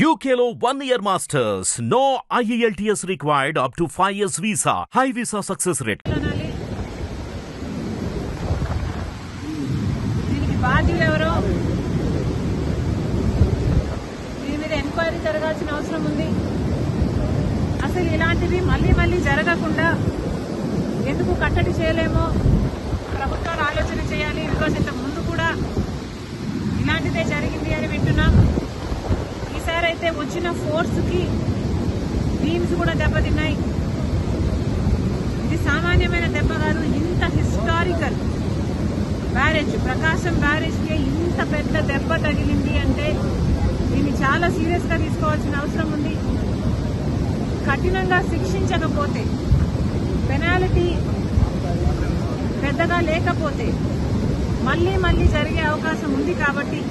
UKలో 1 year masters. No IELTS required up to 5 years visa. High visa success rate. దీనికి బాధ్యులు ఎవరో దీని మీద ఎంక్వైరీ జరగాల్సిన అవసరం ఉంది. అసలు ఇలాంటివి మళ్ళీ జరగకుండా ఎందుకు కట్టడి చేయలేమో ప్రభుత్వాలు ఆలోచన చేయాలి. బికాస్ ఇంత ముందు కూడా ఇలాంటిదే జరిగింది అని వింటున్నాం. ఈసారి అయితే వచ్చిన ఫోర్స్కి బీమ్స్ కూడా దెబ్బతిన్నాయి. ఇది సామాన్యమైన దెబ్బ కాదు. ఇంత హిస్టారికల్ బ్యారేజ్, ప్రకాశం బ్యారేజ్కి ఇంత పెద్ద దెబ్బ తగిలింది అంటే దీన్ని చాలా సీరియస్ గా తీసుకోవాల్సిన అవసరం ఉంది. కఠినంగా శిక్షించకపోతే, పెనాల్టీ పెద్దగా లేకపోతే మళ్ళీ జరిగే అవకాశం ఉంది. కాబట్టి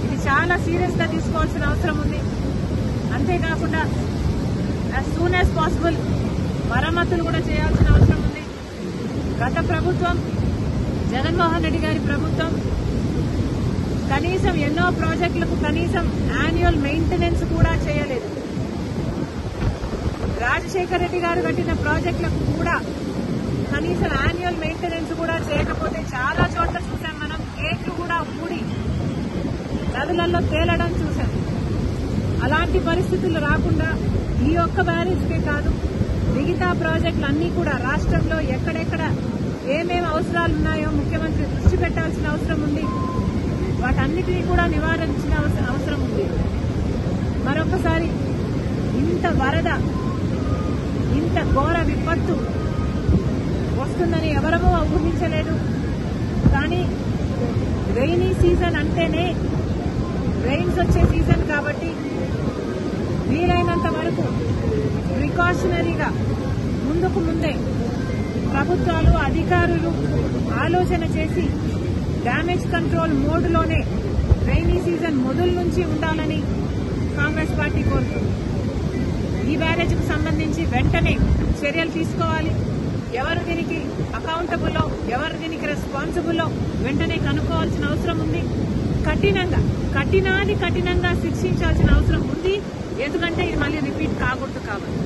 ఇది చాలా సీరియస్ గా తీసుకోవాల్సిన అవసరం ఉంది. అంతేకాకుండా యాజ్ సూన్ యాజ్ పాసిబుల్ మరమ్మతులు కూడా చేయాల్సిన అవసరం ఉంది. గత ప్రభుత్వం, జగన్మోహన్ రెడ్డి గారి ప్రభుత్వం కనీసం ఎన్నో ప్రాజెక్టులకు కనీసం యాన్యువల్ మెయింటెనెన్స్ కూడా చేయలేదు. రాజశేఖర్ రెడ్డి గారు కట్టిన ప్రాజెక్టులకు కూడా కనీసం యాన్యువల్ మెయింటెనెన్స్ కూడా చేయకపోతే చాలా చోట్ల చూసాం మనం. గేట్లు కూడా ఊడి నదులలో తేలడం చూసాం. అలాంటి పరిస్థితులు రాకుండా ఈ ఒక్క బ్యారేజ్కే కాదు, మిగతా ప్రాజెక్టులన్నీ కూడా రాష్ట్రంలో ఎక్కడెక్కడ ఏమేమి అవసరాలు ఉన్నాయో ముఖ్యమంత్రి దృష్టి పెట్టాల్సిన అవసరం ఉంది. వాటన్నిటినీ కూడా నివారించిన అవసరం ఉంది. మరొకసారి ఇంత వరద, ఇంత ఘోర విపత్తు వస్తుందని ఎవరమూ ఊహించలేదు. కానీ రెయినీ సీజన్ అంటేనే రెయిన్స్ వచ్చే సీజన్ కాబట్టి వీలైనంత వరకు ప్రికాషనరీగా ముందే ప్రభుత్వాలు, అధికారులు ఆలోచన చేసి డ్యామేజ్ కంట్రోల్ మోడ్లోనే రెయినీ సీజన్ మొదలు నుంచి ఉండాలని కాంగ్రెస్ పార్టీ కోరుతుంది. ఈ బ్యారేజ్కు సంబంధించి వెంటనే చర్యలు తీసుకోవాలి. ఎవరు దీనికి అకౌంటబుల్లో, ఎవరు దీనికి రెస్పాన్సిబుల్లో వెంటనే కనుక్కోవాల్సిన అవసరం ఉంది. కఠినంగా శిక్షించాల్సిన అవసరం ఉంది. ఎందుకంటే ఇది మళ్ళీ రిపీట్ కాకూడదు కాబట్టి.